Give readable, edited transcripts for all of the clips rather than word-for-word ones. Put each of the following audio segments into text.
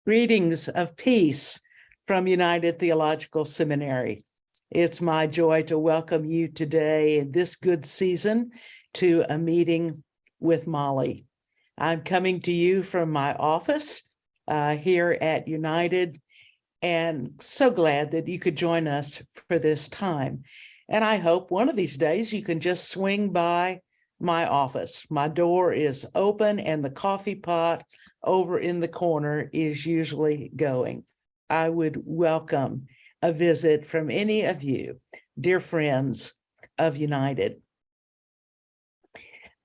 Greetings of peace from United Theological Seminary. It's my joy to welcome you today in this good season to a meeting with Molly. I'm coming to you from my office here at United, and so glad that you could join us for this time. And I hope one of these days you can just swing by my office. My door is open and the coffee pot over in the corner is usually going. I would welcome a visit from any of you, dear friends of United.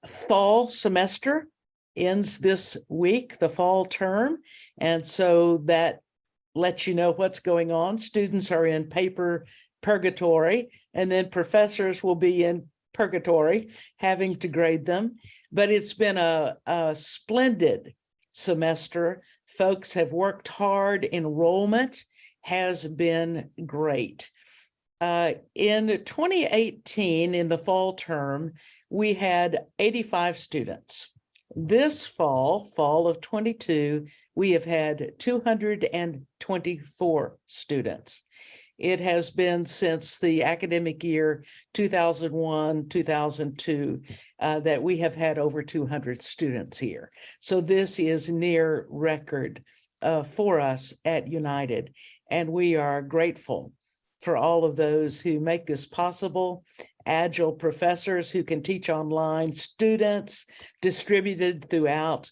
Fall semester ends this week, the fall term, and so that lets you know what's going on. Students are in paper purgatory, and then professors will be in purgatory, having to grade them. But it's been a splendid semester. Folks have worked hard. Enrollment has been great. In 2018, in the fall term, we had 85 students. This fall of 22, we have had 224 students. It has been since the academic year 2001-2002 that we have had over 200 students here. So this is near record for us at United, and we are grateful for all of those who make this possible. Agile professors who can teach online, students distributed throughout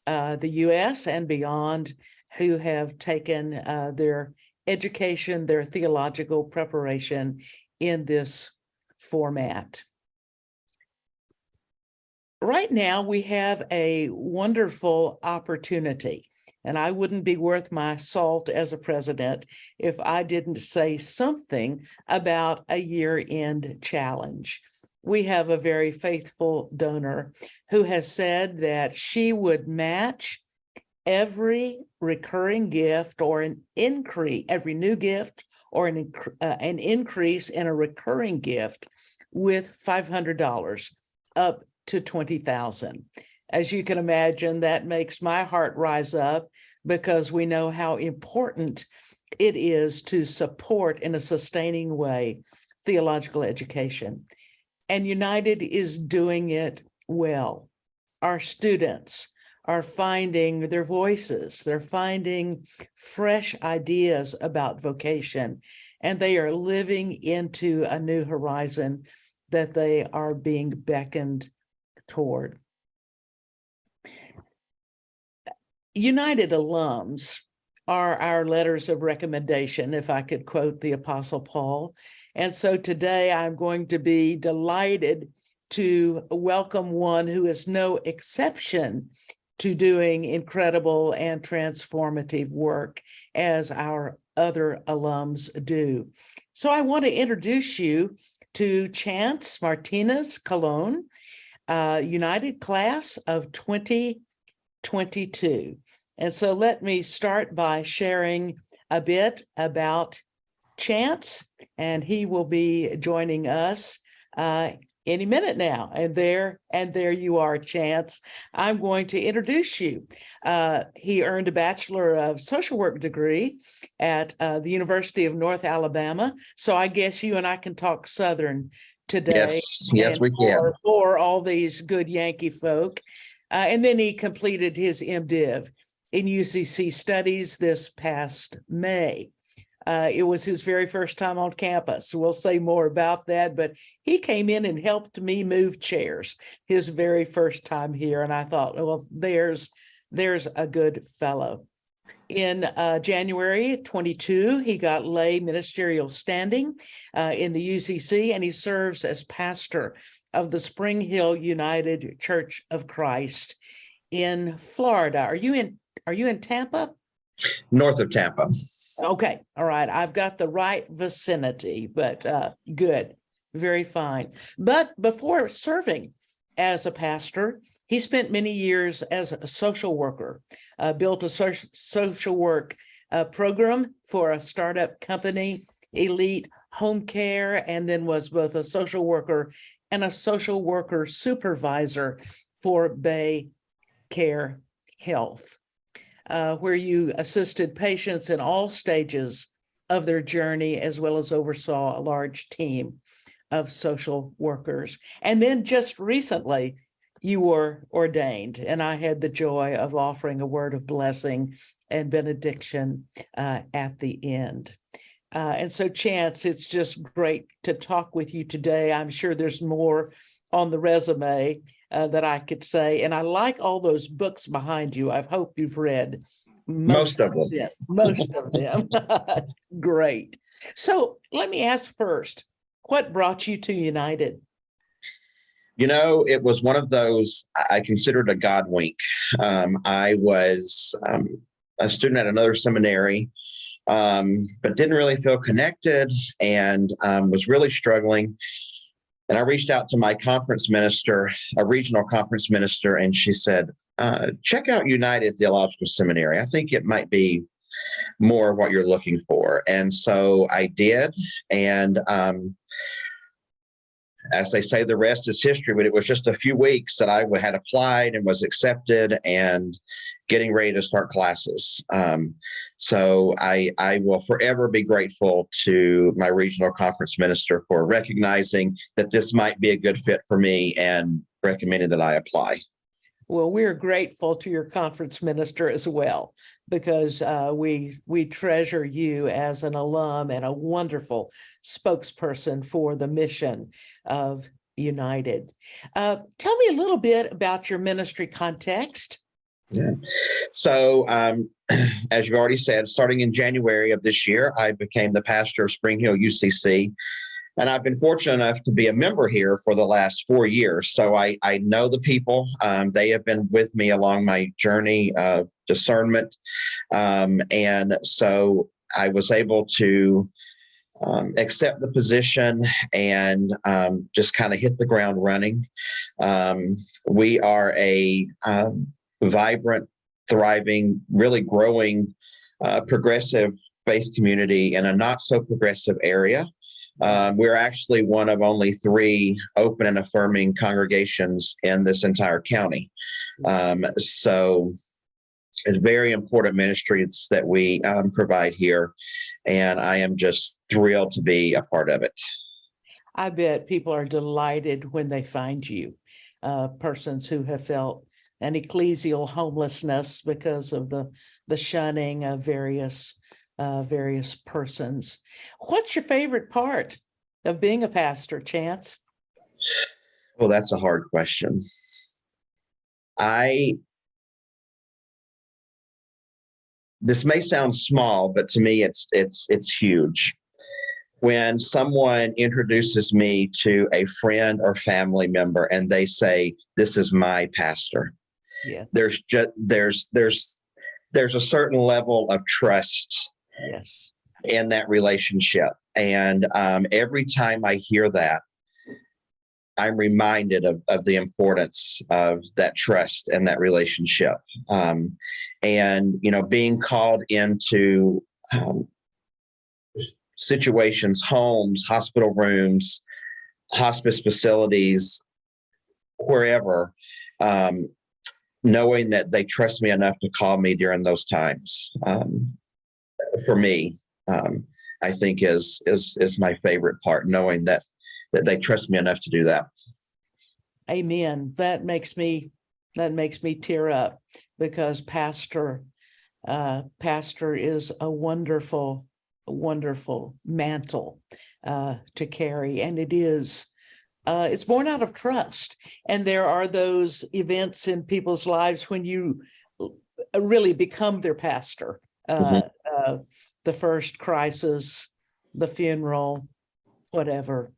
the U.S. and beyond who have taken their education, their theological preparation in this format. Right now, we have a wonderful opportunity, and I wouldn't be worth my salt as a president if I didn't say something about a year-end challenge. We have a very faithful donor who has said that she would match every recurring gift or an increase, every new gift or an increase in a recurring gift with $500 up to $20,000. As you can imagine, that makes my heart rise up because we know how important it is to support in a sustaining way theological education. And United is doing it well. Our students are finding their voices, they're finding fresh ideas about vocation, and they are living into a new horizon that they are being beckoned toward. United alums are our letters of recommendation, if I could quote the Apostle Paul. And so today I'm going to be delighted to welcome one who is no exception to doing incredible and transformative work as our other alums do. So I want to introduce you to Chance Martinez Colon, United class of 2022. And so let me start by sharing a bit about Chance, and he will be joining us any minute now. And there you are, Chance. I'm going to introduce you. He earned a Bachelor of Social Work degree at the University of North Alabama. So I guess you and I can talk Southern today. Yes, we can. For all these good Yankee folk. And then he completed his MDiv in UCC Studies this past May. It was his very first time on campus. We'll say more about that, but he came in and helped me move chairs his very first time here. And I thought, well, there's a good fellow. In January 22, he got lay ministerial standing in the UCC, and he serves as pastor of the Spring Hill United Church of Christ in Florida. Are you in Tampa? North of Tampa. Okay. All right. I've got the right vicinity, but good. Very fine. But before serving as a pastor, he spent many years as a social worker, built a social work program for a startup company, Elite Home Care, and then was both a social worker and a social worker supervisor for Bay Care Health. where you assisted patients in all stages of their journey, as well as oversaw a large team of social workers. And then just recently, you were ordained, and I had the joy of offering a word of blessing and benediction at the end. And so, Chance, it's just great to talk with you today. I'm sure there's more on the resume that I could say. And I like all those books behind you. I hope you've read Most of them. Most of them. Great. So let me ask first, what brought you to United? It was one of those I considered a God wink. I was a student at another seminary, but didn't really feel connected and was really struggling. And I reached out to my conference minister, a regional conference minister, and she said, check out United Theological Seminary. I think it might be more what you're looking for. And so I did. And as they say, the rest is history, but it was just a few weeks that I had applied and was accepted and getting ready to start classes. So I will forever be grateful to my regional conference minister for recognizing that this might be a good fit for me and recommending that I apply. Well, we're grateful to your conference minister as well, because we treasure you as an alum and a wonderful spokesperson for the mission of United. Tell me a little bit about your ministry context. Yeah. So, as you've already said, starting in January of this year, I became the pastor of Spring Hill UCC. And I've been fortunate enough to be a member here for the last 4 years. So I know the people. They have been with me along my journey of discernment. And so I was able to accept the position and just kind of hit the ground running. We are a vibrant, thriving, really growing, progressive faith community in a not so progressive area. We're actually one of only 3 open and affirming congregations in this entire county. So it's very important ministries that we provide here, and I am just thrilled to be a part of it. I bet people are delighted when they find you, persons who have felt an ecclesial homelessness because of the shunning of various persons. What's your favorite part of being a pastor, Chance? Well, that's a hard question. This may sound small, but to me, it's huge. When someone introduces me to a friend or family member and they say, "This is my pastor," Yeah. there's a certain level of trust. Yes. In that relationship. And every time I hear that, I'm reminded of the importance of that trust and that relationship. And, being called into situations, homes, hospital rooms, hospice facilities, wherever, knowing that they trust me enough to call me during those times. For me, I think is my favorite part, knowing that they trust me enough to do that. Amen. That makes me tear up, because pastor is a wonderful mantle to carry, and it's born out of trust. And there are those events in people's lives when you really become their pastor. The first crisis, the funeral, whatever.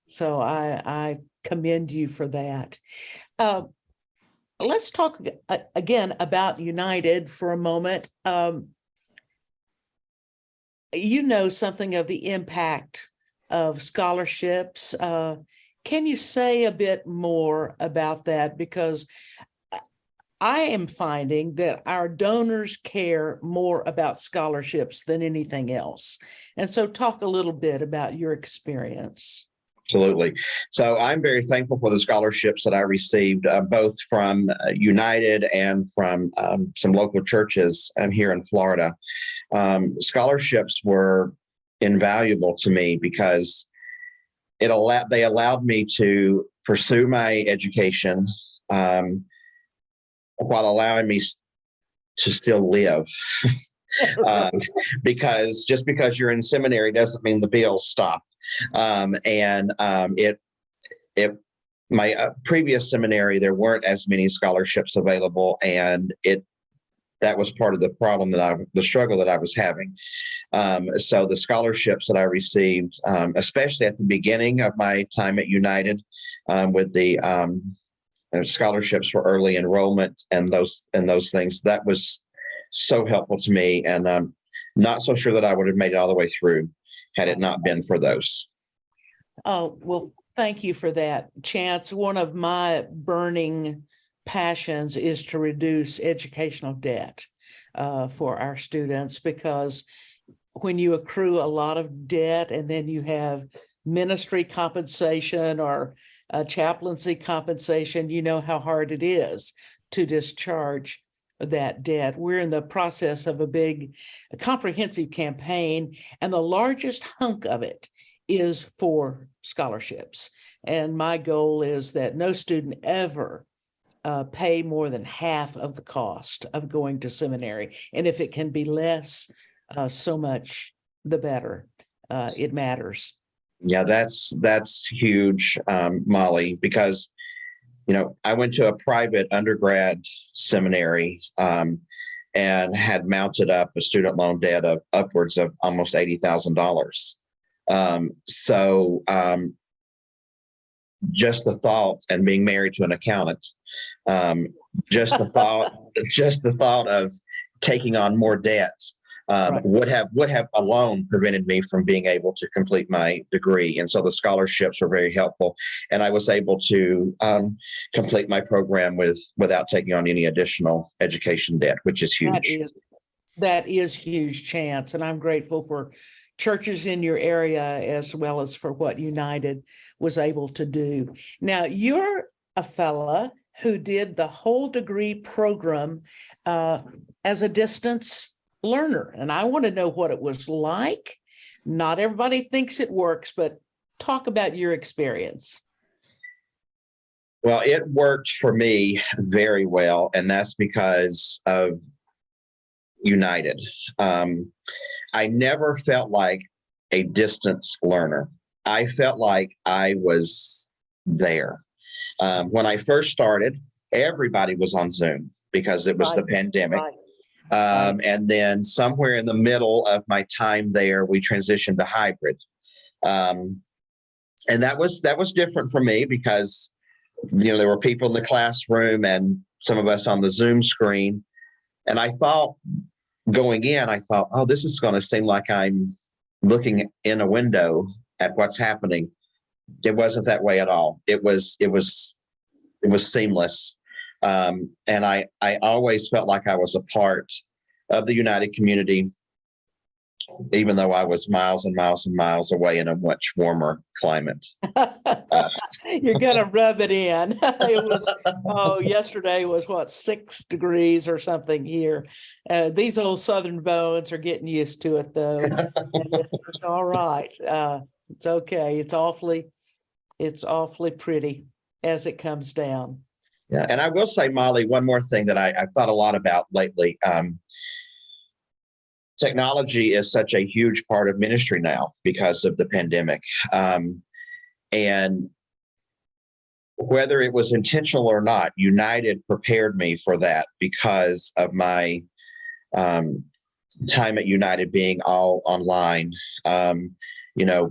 So I commend you for that. Let's talk again about United for a moment. You know something of the impact of scholarships. Can you say a bit more about that? Because I am finding that our donors care more about scholarships than anything else. And so talk a little bit about your experience. Absolutely. So I'm very thankful for the scholarships that I received, both from United and from some local churches here in Florida. Scholarships were invaluable to me because they allowed me to pursue my education while allowing me to still live. Because just because you're in seminary doesn't mean the bills stop. My previous seminary, there weren't as many scholarships available, and that was part of the problem the struggle that I was having. So the scholarships that I received, especially at the beginning of my time at United, with the scholarships for early enrollment and those things, that was so helpful to me. And I'm not so sure that I would have made it all the way through had it not been for those. Oh, well, thank you for that, Chance. One of my burning passions is to reduce educational debt for our students, because when you accrue a lot of debt and then you have ministry compensation or chaplaincy compensation, you know how hard it is to discharge that debt. We're in the process of a comprehensive campaign, and the largest hunk of it is for scholarships. And my goal is that no student ever pay more than half of the cost of going to seminary. And if it can be less, so much the better. It matters. Yeah, that's huge, Molly, because I went to a private undergrad seminary and had mounted up a student loan debt of upwards of almost $80,000. Just the thought, and being married to an accountant, just the thought of taking on more debt Right. would have alone prevented me from being able to complete my degree. And so the scholarships were very helpful, and I was able to complete my program without taking on any additional education debt, which is huge. That is huge, Chance, and I'm grateful for churches in your area as well as for what United was able to do. Now, you're a fella who did the whole degree program as a distance learner, and I want to know what it was like. Not everybody thinks it works, but talk about your experience. Well, it worked for me very well, and that's because of United. I never felt like a distance learner. I felt like I was there. When I first started, everybody was on Zoom because it was the pandemic. Right. And then somewhere in the middle of my time there, we transitioned to hybrid. And that was different for me because, there were people in the classroom and some of us on the Zoom screen. And I thought going in, oh, this is going to seem like I'm looking in a window at what's happening. It wasn't that way at all. It was seamless. And I always felt like I was a part of the United community, even though I was miles and miles and miles away in a much warmer climate. You're gonna rub it in. Yesterday was 6 degrees or something here. These old Southern bones are getting used to it though. And it's all right. It's okay. It's awfully pretty as it comes down. Yeah, and I will say, Molly, one more thing that I've thought a lot about lately. Technology is such a huge part of ministry now because of the pandemic. And whether it was intentional or not, United prepared me for that because of my time at United being all online,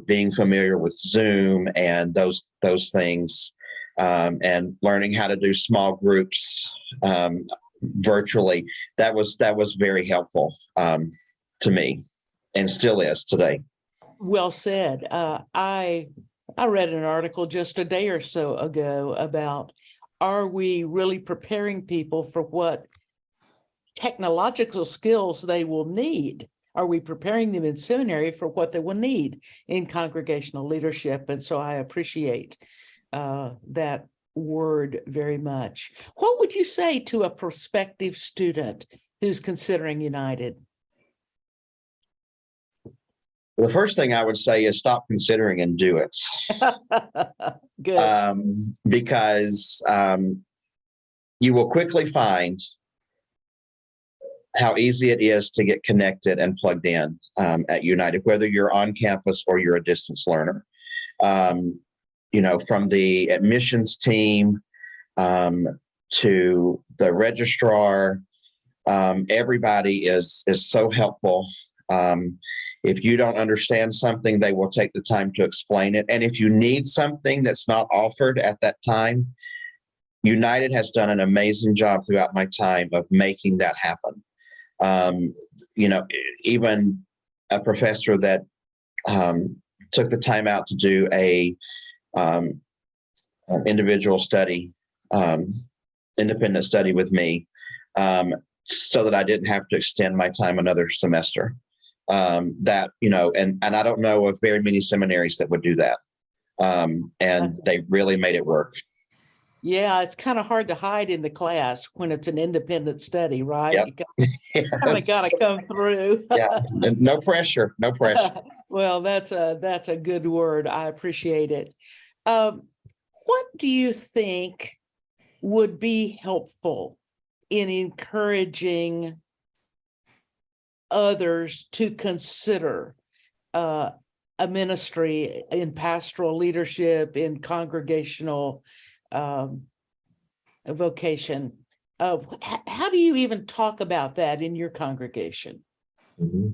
being familiar with Zoom and those things, and learning how to do small groups virtually. That was very helpful to me, and still is today. Well said. I read an article just a day or so ago about, are we really preparing people for what technological skills they will need Are we preparing them in seminary for what they will need in congregational leadership? And so I appreciate that word very much. What would you say to a prospective student who's considering United? The first thing I would say is stop considering and do it. Good. Because you will quickly find how easy it is to get connected and plugged in at United, whether you're on campus or you're a distance learner. From the admissions team to the registrar, everybody is so helpful. If you don't understand something, they will take the time to explain it. And if you need something that's not offered at that time, United has done an amazing job throughout my time of making that happen. Even a professor that took the time out to do a individual study, independent study with me, so that I didn't have to extend my time another semester. And I don't know of very many seminaries that would do that. And they really made it work. Yeah, it's kind of hard to hide in the class when it's an independent study, right? Yep. You kind of got to come through. Yeah, no pressure, no pressure. Well, that's a good word. I appreciate it. What do you think would be helpful in encouraging others to consider a ministry in pastoral leadership, in congregational vocation? How do you even talk about that in your congregation? Mm-hmm.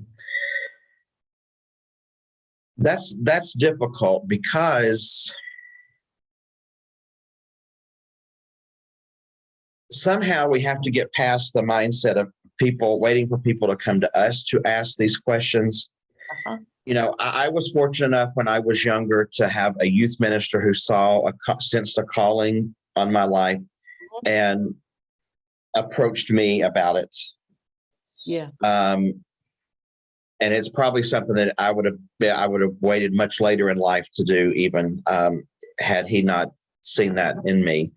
That's difficult because somehow we have to get past the mindset of people waiting for people to come to us to ask these questions. Uh-huh. I was fortunate enough when I was younger to have a youth minister who sensed a calling on my life and approached me about it. Yeah. And it's probably something that I would have waited much later in life to do, even had he not seen that in me.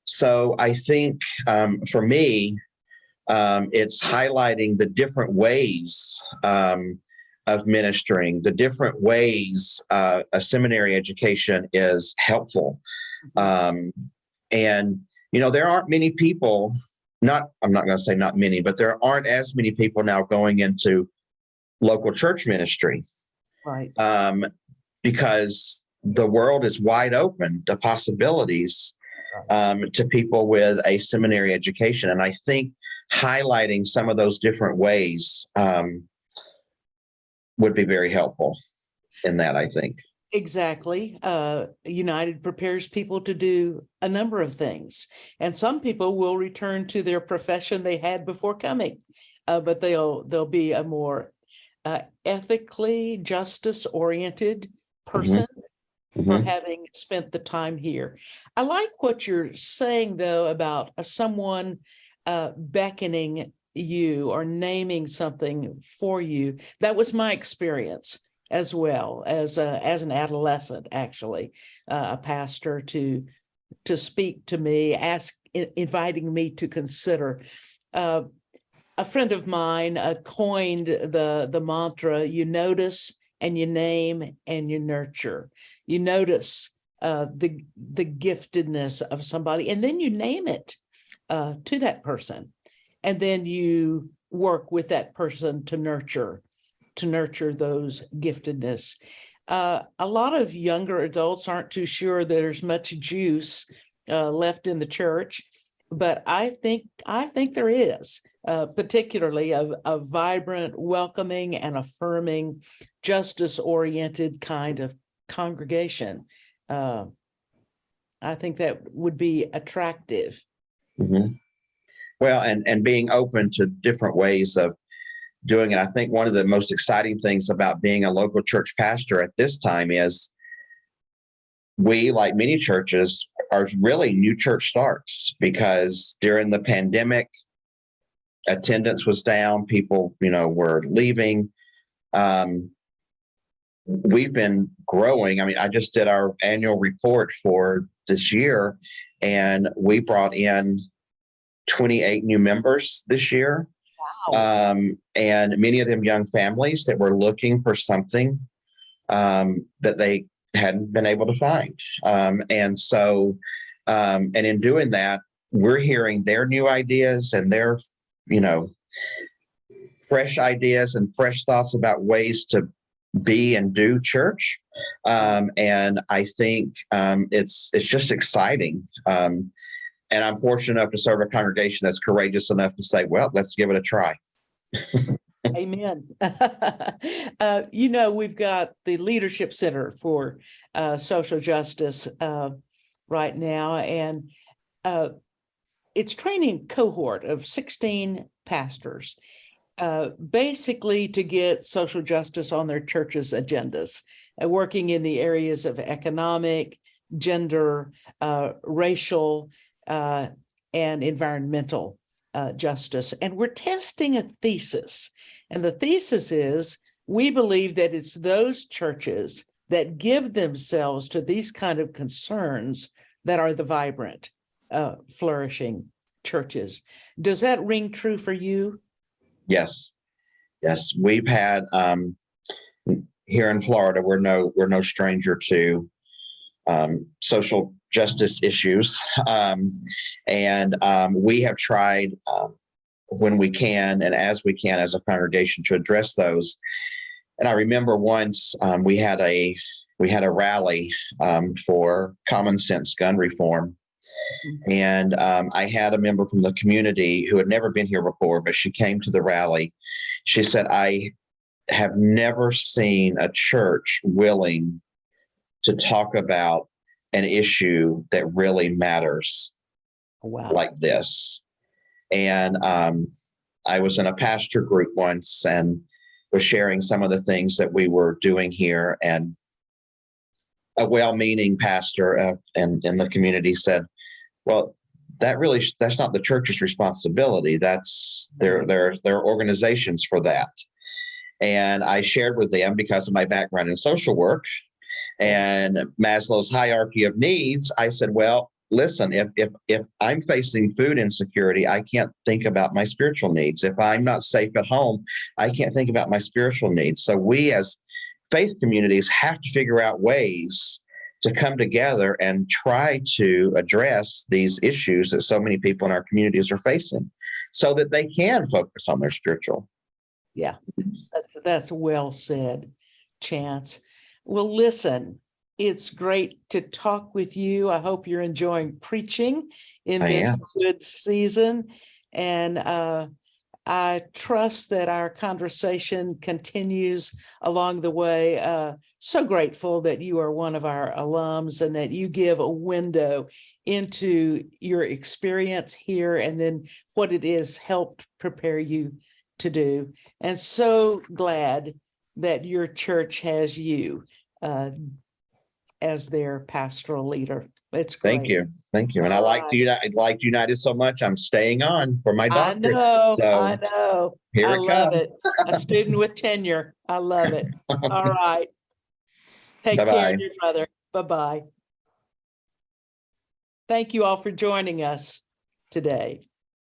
So I think for me, it's highlighting the different ways of ministering, the different ways a seminary education is helpful. And, there aren't many people, I'm not going to say not many, but there aren't as many people now going into local church ministry. Right. Because the world is wide open to possibilities to people with a seminary education. And I think highlighting some of those different ways would be very helpful in that, I think. Exactly. United prepares people to do a number of things, and some people will return to their profession they had before coming, but they'll be a more ethically justice-oriented person for having spent the time here. I like what you're saying, though, about someone beckoning you or naming something for you. That was my experience as well as an adolescent, actually, a pastor to speak to me, inviting me to consider. A friend of mine coined the mantra: you notice and you name and you nurture. You notice the giftedness of somebody, and then you name it to that person, and then you work with that person to nurture those giftedness. A lot of younger adults aren't too sure there's much juice left in the church, but I think there is, particularly a vibrant, welcoming, and affirming, justice-oriented kind of congregation. I think that would be attractive. Mm-hmm. Well, and being open to different ways of doing it. I think one of the most exciting things about being a local church pastor at this time is we, like many churches, are really new church starts, because during the pandemic, attendance was down. People, were leaving. We've been growing. I mean, I just did our annual report for this year, and we brought in 28 new members this year. Wow. And many of them young families that were looking for something that they hadn't been able to find. And in doing that, we're hearing their new ideas and their, fresh ideas and fresh thoughts about ways to be and do church. And I think it's just exciting. And I'm fortunate enough to serve a congregation that's courageous enough to say, well, let's give it a try. Amen. We've got the Leadership Center for Social Justice right now, and it's training cohort of 16 pastors, basically to get social justice on their church's agendas, working in the areas of economic, gender, racial, and environmental justice. And we're testing a thesis. And the thesis is, we believe that it's those churches that give themselves to these kind of concerns that are the vibrant, flourishing churches. Does that ring true for you? Yes. We've had here in Florida, we're no stranger to social justice issues. And we have tried when we can and as we can as a congregation to address those. And I remember once we had a rally for common sense gun reform. And I had a member from the community who had never been here before, but she came to the rally. She said, I have never seen a church willing to talk about an issue that really matters. Wow. Like this. And I was in a pastor group once and was sharing some of the things that we were doing here. And a well-meaning pastor in the community said, well, that's not the church's responsibility. That's there are organizations for that. And I shared with them, because of my background in social work and Maslow's hierarchy of needs, I said, well, listen, if I'm facing food insecurity, I can't think about my spiritual needs. If I'm not safe at home, I can't think about my spiritual needs. So we as faith communities have to figure out ways to come together and try to address these issues that so many people in our communities are facing so that they can focus on their spiritual. Yeah, that's well said, Chance. Well, listen, it's great to talk with you. I hope you're enjoying preaching in this good season. And I trust that our conversation continues along the way. So grateful that you are one of our alums and that you give a window into your experience here and then what it is helped prepare you to do. And so glad that your church has you as their pastoral leader. It's great. Thank you. And I liked United so much, I'm staying on for my doctorate. I know. Here I it love comes. it. A student with tenure. I love it. All right. Take Bye-bye. care, dear brother. Bye-bye. Thank you all for joining us today.